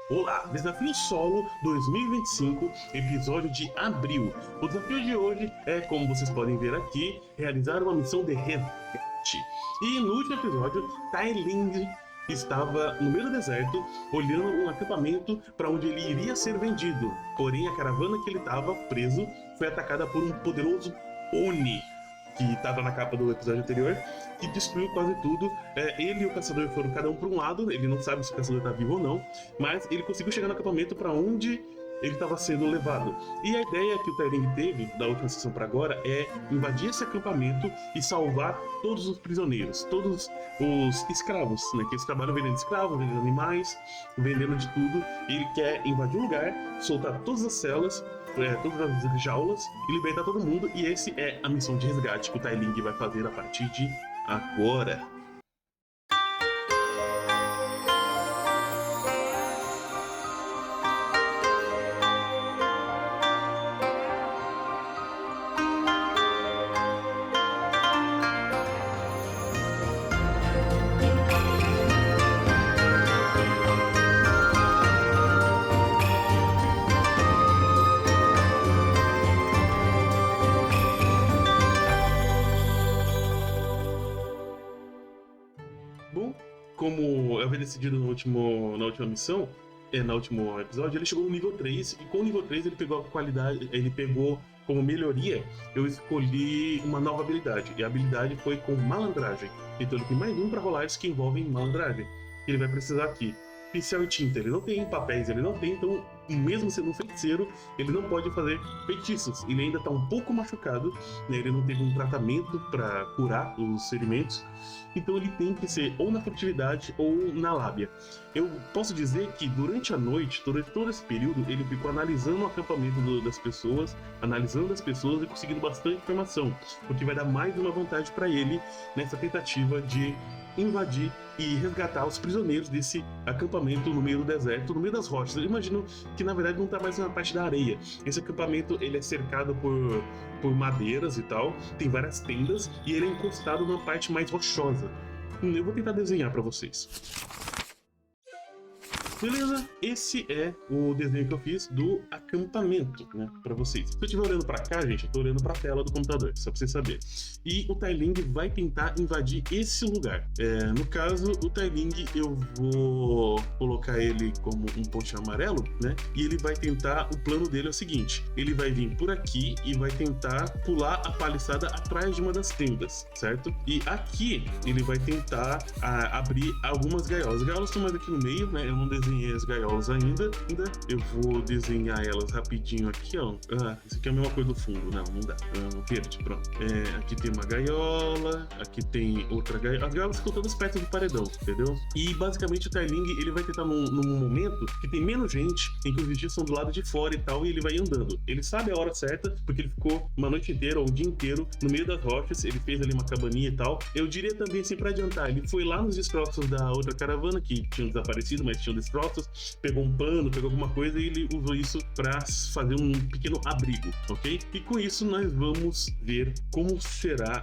Olá, Desafio Solo 2025, episódio de abril. O desafio de hoje é, como vocês podem ver aqui, realizar uma missão de resgate. E no último episódio, Tai Ling estava no meio do deserto, olhando um acampamento para onde ele iria ser vendido. Porém, a caravana que ele estava preso foi atacada por um poderoso Oni, que estava na capa do episódio anterior, que destruiu quase tudo. Ele e o caçador foram cada um para um lado, ele não sabe se o caçador está vivo ou não, mas ele conseguiu chegar no acampamento para onde ele estava sendo levado. E a ideia que o Tai Ling teve, da última sessão para agora, é invadir esse acampamento e salvar todos os prisioneiros, todos os escravos, né, que eles trabalham vendendo escravos, vendendo animais, vendendo de tudo. Ele quer invadir o lugar, soltar todas as celas, todas as jaulas e libertar todo mundo. E esse é a missão de resgate que o Tai Ling vai fazer a partir de agora. Bom, como eu havia decidido na última missão, no último episódio, ele chegou no nível 3, e com o nível 3 ele pegou a qualidade, ele pegou como melhoria, eu escolhi uma nova habilidade, e a habilidade foi com malandragem. Então ele tem mais um para rolar que envolvem malandragem. Ele vai precisar aqui. Pincel e tinta, ele não tem papéis, ele não tem, então mesmo sendo um feiticeiro, ele não pode fazer feitiços. Ele ainda está um pouco machucado, né? Ele não teve um tratamento para curar os ferimentos, então ele tem que ser ou na furtividade ou na lábia. Eu posso dizer que durante a noite, durante todo esse período, ele ficou analisando o acampamento das pessoas, analisando as pessoas e conseguindo bastante informação, o que vai dar mais uma vantagem para ele nessa tentativa de invadir e resgatar os prisioneiros desse acampamento no meio do deserto, no meio das rochas. Eu imagino que na verdade não está mais na parte da areia. Esse acampamento ele é cercado por madeiras e tal, tem várias tendas e ele é encostado numa parte mais rochosa. Eu vou tentar desenhar para vocês. Beleza? Esse é o desenho que eu fiz do acampamento, né, pra vocês. Se eu estiver olhando pra cá, gente, eu tô olhando pra tela do computador, só pra vocês saberem. E o Tai Ling vai tentar invadir esse lugar. No caso, o Tai Ling, eu vou colocar ele como um pontinho amarelo, né, e ele vai tentar, o plano dele é o seguinte, ele vai vir por aqui e vai tentar pular a paliçada atrás de uma das tendas, certo? E aqui, ele vai tentar abrir algumas gaiolas. As gaiolas estão mais aqui no meio, né, eu não desenhei as gaiolas ainda. Eu vou desenhar elas rapidinho aqui, ó. Isso aqui é a mesma coisa do fundo. Não dá. Verde, pronto. Aqui tem uma gaiola, aqui tem outra gaiola. As gaiolas ficam todas perto do paredão, entendeu? E basicamente o Tai Ling, ele vai tentar num momento que tem menos gente, em que os vigias são do lado de fora e tal, e ele vai andando. Ele sabe a hora certa, porque ele ficou uma noite inteira ou um dia inteiro no meio das rochas, ele fez ali uma cabaninha e tal. Eu diria também, assim, pra adiantar, ele foi lá nos destroços da outra caravana, que tinham desaparecido, mas tinham destroços, pegou um pano, pegou alguma coisa e ele usou isso para fazer um pequeno abrigo, ok? E com isso nós vamos ver como será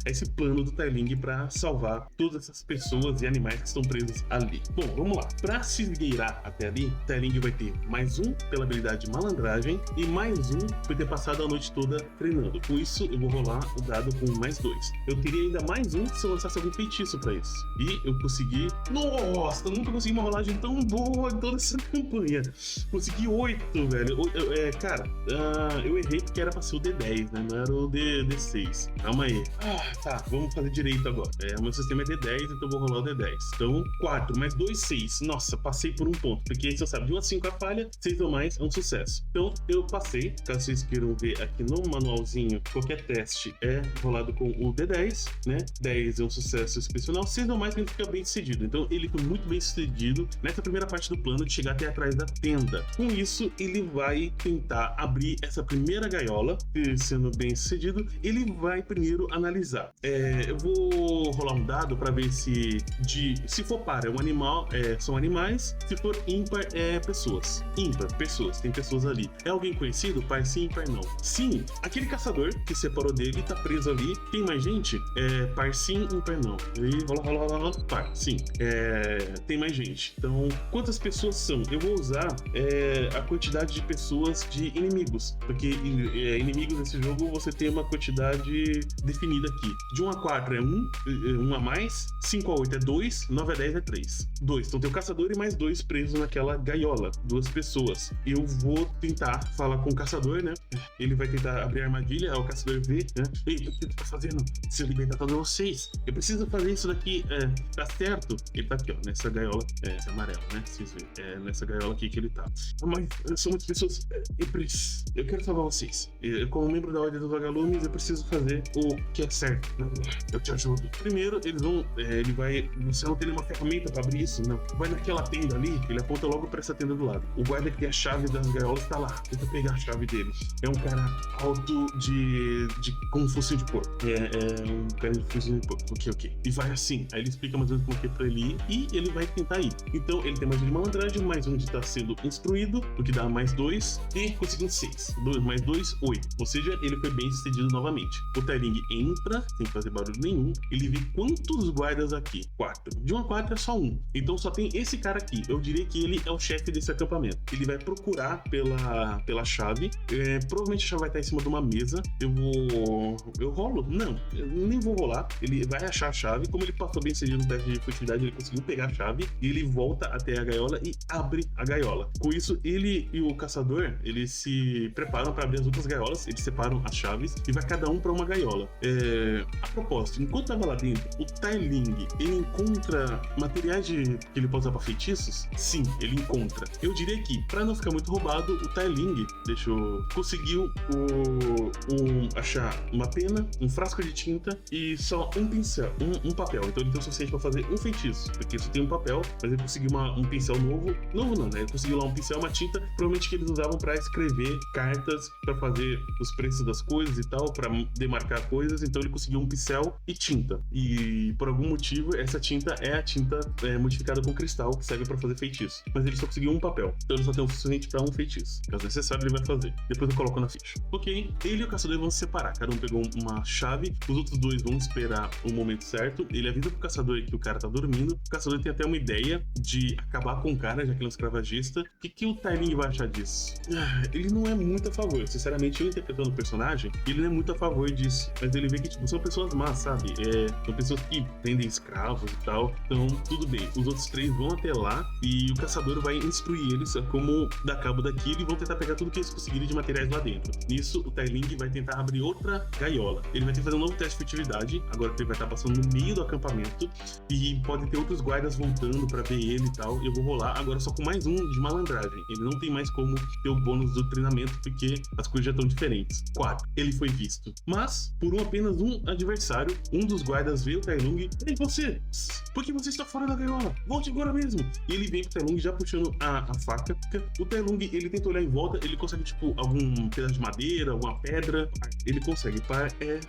esse plano do Tai Ling para salvar todas essas pessoas e animais que estão presos ali. Bom, vamos lá. Para se esgueirar até ali, Tai Ling vai ter mais um pela habilidade de malandragem e mais um por ter passado a noite toda treinando. Com isso, eu vou rolar o dado com mais 2. Eu teria ainda mais um se eu lançasse algum feitiço para isso. E eu consegui... Nossa, eu nunca consegui uma rolagem tão boa em toda essa campanha. Consegui 8, velho. Cara, eu errei porque era pra ser o D10, né? Não era o D6. Calma aí. Tá, vamos fazer direito agora. O meu sistema é D10, então eu vou rolar o D10. Então, 4 mais 2, 6. Nossa, passei por um ponto. Porque se eu sabe, de 1 a 5 a falha, 6 ou mais é um sucesso. Então, eu passei. Caso vocês queiram ver aqui no manualzinho, qualquer teste é rolado com o D10, né? 10 é um sucesso excepcional. 6 ou mais que ele fica bem sucedido. Então, ele foi muito bem sucedido nessa primeira parte do plano de chegar até atrás da tenda. Com isso, ele vai tentar abrir essa primeira gaiola, e sendo bem sucedido, ele vai primeiro analisar. Eu vou rolar um dado para ver se for par é um animal, são animais, se for ímpar é pessoas. Ímpar, pessoas, tem pessoas ali. É alguém conhecido? Par sim, par não. Sim, aquele caçador que separou dele tá preso ali. Tem mais gente? Par sim, ímpar não. E rola, par, sim. Tem mais gente. 7. Então, quantas pessoas são? Eu vou usar a quantidade de pessoas de inimigos, porque inimigos nesse jogo você tem uma quantidade definida aqui. De 1 a 4 é 1 a mais, 5 a 8 é 2, 9 a 10 é 3. 2. Então tem o caçador e mais 2 presos naquela gaiola, 2 pessoas. Eu vou tentar falar com o caçador, né? Ele vai tentar abrir a armadilha, o caçador vê, né? Ei, o que tu tá fazendo? Se eu libertar todos vocês, eu preciso fazer isso daqui, tá certo? Ele tá aqui, ó, nessa gaiola, esse amarelo, né? Vocês veem, nessa gaiola aqui que ele tá. Mas são muitas pessoas, eu quero salvar vocês. Como membro da Ordem dos Vagalumes, eu preciso fazer o que é certo. Eu te ajudo. Primeiro, você não tem nenhuma ferramenta pra abrir isso, não. Vai naquela tenda ali, ele aponta logo pra essa tenda do lado. O guarda que tem a chave das gaiolas tá lá. Tenta pegar a chave dele. É um cara alto com um focinho de porco. É um cara de focinho de porco. Ok. E vai assim. Aí ele explica mais ou menos como que é pra ele ir e ele vai tentar ir. Então ele tem mais um de malandragem, mais um de estar sendo instruído, o que dá mais 2 e conseguindo 6. Mais 2, 8. Ou seja, ele foi bem sucedido novamente. O Tailing entra, sem fazer barulho nenhum. Ele vê quantos guardas aqui? 4. De 1 a 4 é só 1. Então só tem esse cara aqui. Eu diria que ele é o chefe desse acampamento. Ele vai procurar pela chave. Provavelmente a chave vai estar em cima de uma mesa. Eu rolo? Não, eu nem vou rolar. Ele vai achar a chave. Como ele passou bem sucedido no teste de furtividade, ele conseguiu pegar a chave. E ele volta até a gaiola e abre a gaiola. Com isso, ele e o caçador, eles se preparam para abrir as outras gaiolas. Eles separam as chaves e vai cada um para uma gaiola. A propósito, enquanto tava lá dentro, o Tailing, ele encontra materiais que ele pode usar para feitiços? Sim, ele encontra. Eu diria que, para não ficar muito roubado, o Tailing conseguiu achar uma pena, um frasco de tinta e só um pincel, um papel. Então ele tem o suficiente para fazer um feitiço, porque só tem um papel, mas ele conseguiu um pincel novo não, né? Ele conseguiu lá um pincel, uma tinta, provavelmente que eles usavam para escrever cartas, para fazer os preços das coisas e tal, para demarcar coisas. Então ele conseguiu um pincel e tinta. E por algum motivo essa tinta é a tinta modificada com cristal que serve para fazer feitiço. Mas ele só conseguiu um papel, então ele só tem o suficiente para um feitiço. Caso necessário, ele vai fazer. Depois eu coloco na ficha. Ok, ele e o caçador vão se separar. Cada um pegou uma chave, os outros dois vão esperar o momento certo. Ele avisa pro caçador que o cara tá dormindo. O caçador tem até uma ideia de acabar com o cara, já que ele é um escravagista. O que o Tailing vai achar disso? Ele não é muito a favor. Sinceramente, eu interpretando o personagem, ele não é muito a favor disso. Mas ele vê que, tipo, são pessoas más, sabe? São pessoas que vendem escravos e tal. Então, tudo bem. Os outros 3 vão até lá e o caçador vai instruir eles a como dar cabo daquilo e vão tentar pegar tudo que eles conseguirem de materiais lá dentro. Nisso, o Tailing vai tentar abrir outra gaiola. Ele vai ter que fazer um novo teste de furtividade, agora que ele vai estar passando no meio do acampamento e pode ter outros guardas voltando pra ver ele e tal. Eu vou rolar agora só com mais um de malandragem. Ele não tem mais como ter o bônus do treinamento porque as coisas já estão diferentes. 4. Ele foi visto. Mas, por apenas um adversário, um dos guardas vê o Tailing. Ei, você! Por que você está fora da gaiola? Volte agora mesmo! E ele vem com o Tailing já puxando a faca. O Tailing, ele tenta olhar em volta, ele consegue, tipo, algum pedaço de madeira, alguma pedra. Ele consegue.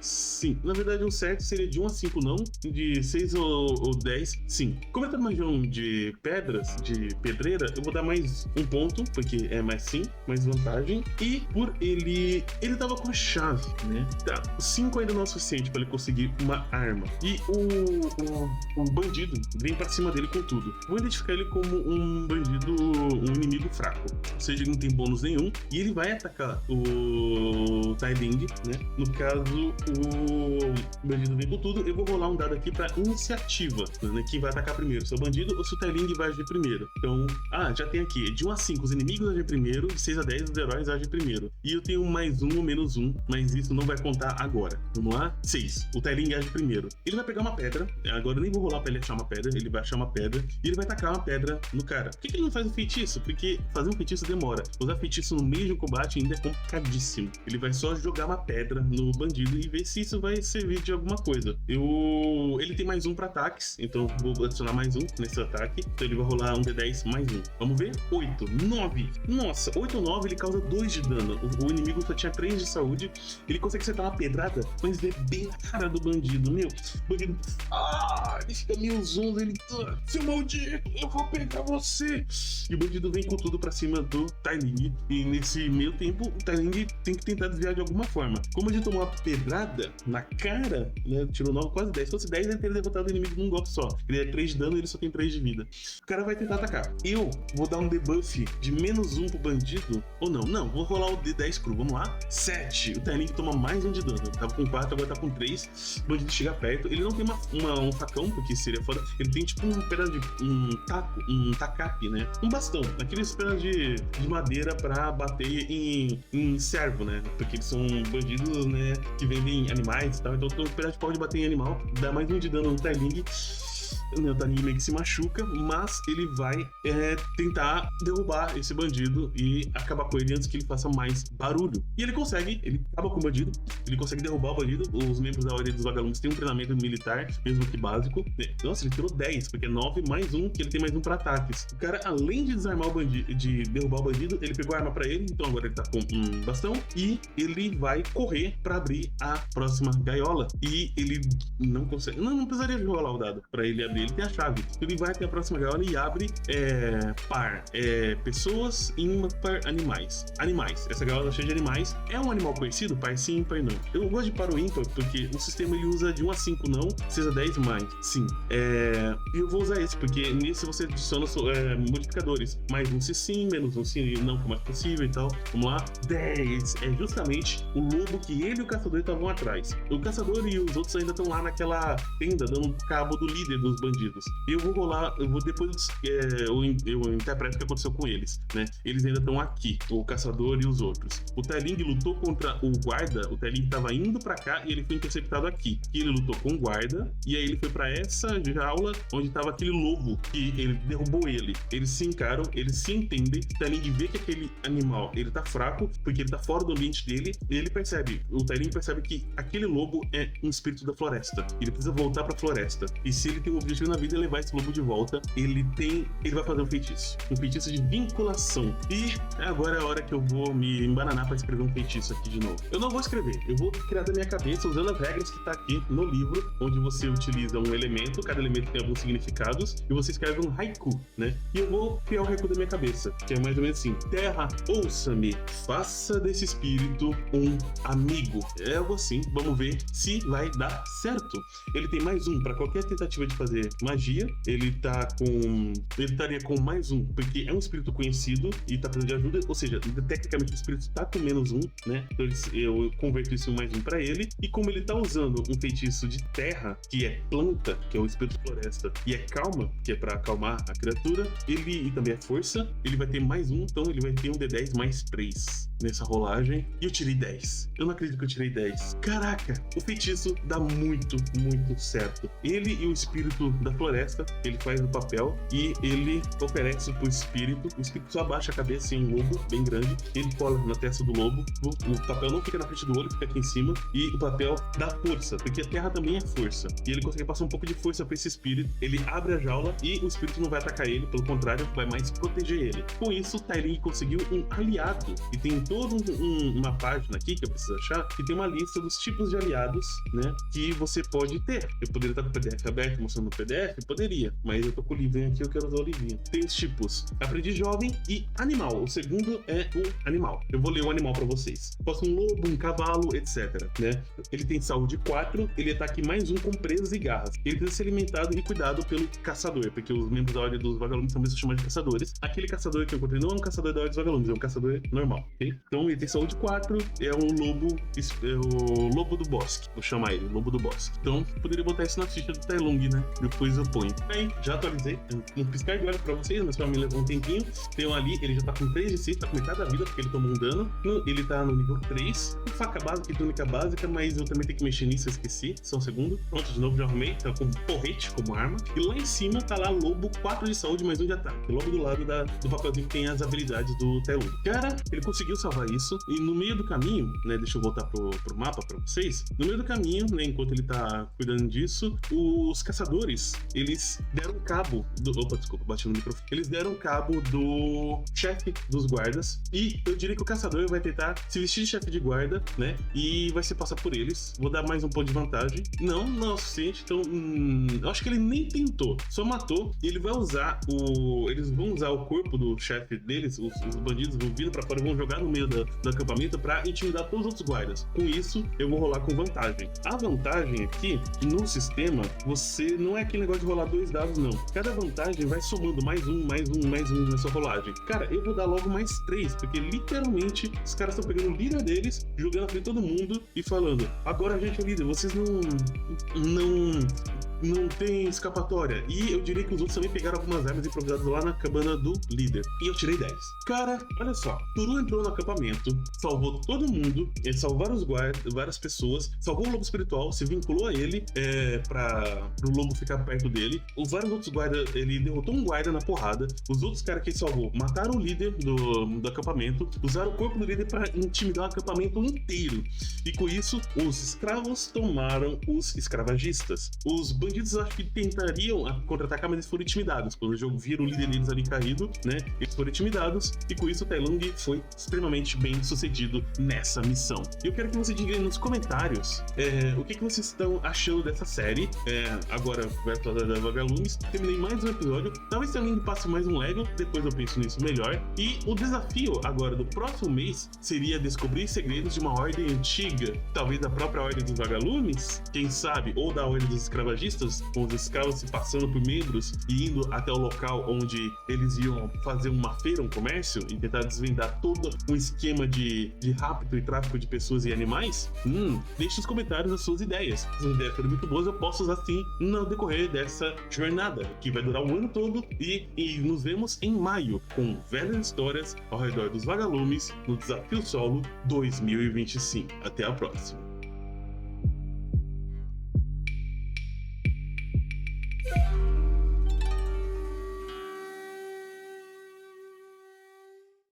Sim. Na verdade, o certo seria de 1 a 5 não, de 6 ou 10 sim. Como eu tô na região de pedras, de pedreira, eu vou dar mais um ponto, porque é mais sim, mais vantagem. E por ele tava com a chave, né? Tá, 5 ainda não é o suficiente pra ele conseguir uma arma. E o bandido vem pra cima dele com tudo. Vou identificar ele como um bandido, um inimigo fraco. Ou seja, ele não tem bônus nenhum. E ele vai atacar o Tailing, né? No caso, o bandido vem com tudo. Eu vou rolar um dado aqui pra iniciativa, né? Quem vai atacar primeiro, se é o bandido ou se o Tailing vai agir primeiro. Então, já tem aqui. De 1 a 5, os inimigos agem primeiro. De 6 a 10, os heróis agem primeiro. E eu tenho mais um ou menos um, mas isso não vai contar agora. Vamos lá? 6. O Tailing age primeiro. Ele vai pegar uma pedra. Agora eu nem vou rolar pra ele achar uma pedra. Ele vai achar uma pedra e ele vai tacar uma pedra no cara. Por que ele não faz um feitiço? Porque fazer um feitiço demora. Usar feitiço no meio de um combate ainda é complicadíssimo. Ele vai só jogar uma pedra no bandido e ver se isso vai servir de alguma coisa. Ele tem mais um pra ataques, então vou adicionar mais um nesse ataque. Então ele vai rolar um D10 mais um. Vamos ver? 8, 9. Nossa, 8 ou 9 ele causa 2 de dano. O inimigo só tinha 3 de saúde. Ele consegue acertar uma pedrada, mas é bem na cara do bandido, meu. O bandido, ele fica meio zonzo, ele, seu maldito, eu vou pegar você. E o bandido vem com tudo tudo pra cima do Tai Ling. E nesse meio tempo, o Tai Ling tem que tentar desviar de alguma forma. Como ele tomou uma pedrada na cara, né? Tirou 9, quase 10. Se fosse 10, ele teria derrotado o inimigo num golpe só. Ele é 3 de dano e ele só tem 3 de vida. O cara vai tentar atacar. Eu vou dar um debuff de -1 pro bandido. Ou não? Não, vou rolar o D10 cru. Vamos lá. 7. O Tai Ling toma mais 1 de dano. Ele tava com 4, agora tá com 3. O bandido chega perto. Ele não tem um facão, porque seria foda. Ele tem tipo um pedaço de um tacape, né? Um bastão. Aqueles pedaços de madeira pra bater em servo, né? Porque eles são bandidos, né? Que vendem animais e tal. Então o pedaço de pau de bater em animal dá mais 1 de dano no Tai Ling. O Tai Ling meio que se machuca, mas ele vai tentar derrubar esse bandido e acabar com ele antes que ele faça mais barulho. E ele consegue, ele acaba com o bandido, ele consegue derrubar o bandido. Os membros da Ordem dos Vagalumes têm um treinamento militar, mesmo que básico. Nossa, ele tirou 10, porque é 9 mais 1, que ele tem mais 1 para ataques. O cara, além de desarmar o bandido, de derrubar o bandido, ele pegou a arma pra ele, então agora ele tá com um bastão e ele vai correr pra abrir a próxima gaiola. E ele não consegue, não precisaria rolar o dado pra ele abrir. Ele tem a chave. Ele vai até a próxima gaiola e abre par pessoas, ímpar animais. Animais. Essa gaiola tá cheia de animais. É um animal conhecido? Par sim, par não. Eu gosto de par ou ímpar porque o sistema ele usa de 1 a 5 não, 6 a 10 mais. Sim. E eu vou usar esse porque nesse você adiciona modificadores. Mais 1 se sim, menos 1 se não, como é possível e tal. Vamos lá. 10. É justamente o lobo que ele e o caçador estavam atrás. O caçador e os outros ainda estão lá naquela tenda dando cabo do líder dos bandidos. E eu vou rolar, depois eu interpreto o que aconteceu com eles, né? Eles ainda estão aqui, o caçador e os outros. O Tai Ling lutou contra o guarda, o Tai Ling estava indo pra cá e ele foi interceptado aqui. E ele lutou com o guarda, e aí ele foi pra essa jaula onde estava aquele lobo, que ele derrubou ele. Eles se encaram, eles se entendem, o Tai Ling vê que aquele animal, ele tá fraco, porque ele tá fora do ambiente dele, e ele percebe, o Tai Ling percebe que aquele lobo é um espírito da floresta. Ele precisa voltar pra floresta. E se ele tem um objetivo na vida é levar esse lobo de volta, ele vai fazer um feitiço de vinculação. E agora é a hora que eu vou me embananar para escrever um feitiço aqui de novo. Eu não vou escrever, eu vou criar da minha cabeça usando as regras que tá aqui no livro, onde você utiliza um elemento, cada elemento tem alguns significados, e você escreve um haiku, né? E eu vou criar o haiku da minha cabeça, que é mais ou menos assim: Terra, ouça-me, faça desse espírito um amigo. É algo assim, vamos ver se vai dar certo. Ele tem mais 1 para qualquer tentativa de fazer magia, ele estaria com mais 1, porque é um espírito conhecido e tá precisando de ajuda, ou seja, tecnicamente o espírito tá com -1, né? Então eu converto isso em mais 1 pra ele, e como ele tá usando um feitiço de terra, que é planta, que é o espírito floresta, e é calma, que é pra acalmar a criatura, e também é força, ele vai ter mais 1, então ele vai ter um D10 mais 3 nessa rolagem, e eu tirei 10. Eu não acredito que eu tirei 10. Caraca, o feitiço dá muito, muito certo. Ele e o espírito da floresta, ele faz o papel e ele oferece pro espírito. O espírito só abaixa a cabeça em um lobo bem grande, ele cola na testa do lobo. O papel não fica na frente do olho, fica aqui em cima, e o papel dá força, porque a terra também é força, e ele consegue passar um pouco de força pra esse espírito. Ele abre a jaula e o espírito não vai atacar ele, pelo contrário, vai mais proteger ele. Com isso, o Tai Ling conseguiu um aliado, e tem toda uma página aqui que eu preciso achar, que tem uma lista dos tipos de aliados, né, que você pode ter. Eu poderia estar com o PDF aberto, mostrando no PDF, poderia, mas eu tô com o livrinho aqui, eu quero usar o livrinho. Tem os tipos aprendiz jovem e animal. O segundo é o animal. Eu vou ler o animal pra vocês. Posso um lobo, um cavalo, etc, né? Ele tem saúde 4, ele ataque mais 1 com presas e garras. Ele precisa ser alimentado e cuidado pelo caçador, porque os membros da Ordem dos Vagalumes também são chamados de caçadores. Aquele caçador que eu encontrei não é um caçador da Ordem dos Vagalumes, é um caçador normal, ok? Então ele tem saúde 4, é um lobo, é o lobo do bosque, vou chamar ele, lobo do bosque. Então, poderia botar isso na ficha do Tai Ling, né? Depois eu ponho. Aí, já atualizei, um piscar de olhos pra vocês, mas pra mim levou um tempinho. Tem um ali, ele já tá com 3 de 6, tá com metade da vida, porque ele tomou um dano. Ele tá no nível 3, com faca básica e túnica básica, mas eu também tenho que mexer nisso, eu esqueci. Só um segundo. Pronto, de novo, já arrumei. Tá com porrete como arma. E lá em cima tá lá lobo, 4 de saúde, mais 1 de ataque. Logo do lado do papelzinho que tem as habilidades do Tai Ling. Cara, ele conseguiu salvar isso. E no meio do caminho, né, deixa eu voltar pro mapa pra vocês. No meio do caminho, né, enquanto ele tá cuidando disso, os caçadores vagalumes, eles deram cabo do... Opa, desculpa, bati no microfone. Eles deram cabo do chefe dos guardas, e eu diria que o caçador vai tentar se vestir de chefe de guarda, né, e vai se passar por eles. Vou dar mais um ponto de vantagem. Não é o suficiente, então eu acho que ele nem tentou, só matou, e ele vai usar eles vão usar o corpo do chefe deles, os bandidos vão vir pra fora e vão jogar no meio do acampamento pra intimidar todos os outros guardas. Com isso, eu vou rolar com vantagem. A vantagem aqui, no sistema, você não é aquele negócio de rolar 2 dados, não. Cada vantagem vai somando mais um na sua rolagem. Cara, eu vou dar logo mais 3, porque literalmente os caras estão pegando o líder deles, jogando na frente de todo mundo e falando: agora a gente é o líder, vocês não tem escapatória. E eu diria que os outros também pegaram algumas armas improvisadas lá na cabana do líder. E eu tirei 10. Cara, olha só. Turu entrou no acampamento, salvou todo mundo, ele salvou vários guardas, várias pessoas, salvou o lobo espiritual, se vinculou a ele para o lobo ficar perto dele. Os vários outros guardas, ele derrotou um guarda na porrada. Os outros caras que ele salvou mataram o líder do acampamento, usaram o corpo do líder para intimidar o acampamento inteiro. E com isso, os escravos tomaram os escravagistas. Os bandidos acho que tentariam contra-atacar, mas eles foram intimidados. Quando o jogo vira o líder deles ali caído, né? Eles foram intimidados, e com isso o Tai Lung foi extremamente bem sucedido nessa missão. Eu quero que você diga aí nos comentários o que vocês estão achando dessa série. Agora, Verso da Vagalumes. Terminei mais um episódio. Talvez Tai Lung passe mais um Lego, depois eu penso nisso melhor. E o desafio agora do próximo mês seria descobrir segredos de uma ordem antiga, talvez da própria Ordem dos Vagalumes, quem sabe, ou da Ordem dos Escravagistas, com os escravos se passando por membros e indo até o local onde eles iam fazer uma feira, um comércio, e tentar desvendar todo um esquema de rapto e tráfico de pessoas e animais. Deixe nos comentários as suas ideias. Se as ideias forem muito boas, eu posso usar sim no decorrer dessa jornada, que vai durar o ano todo, e nos vemos em maio com velhas histórias ao redor dos vagalumes no Desafio Solo 2025. Até a próxima.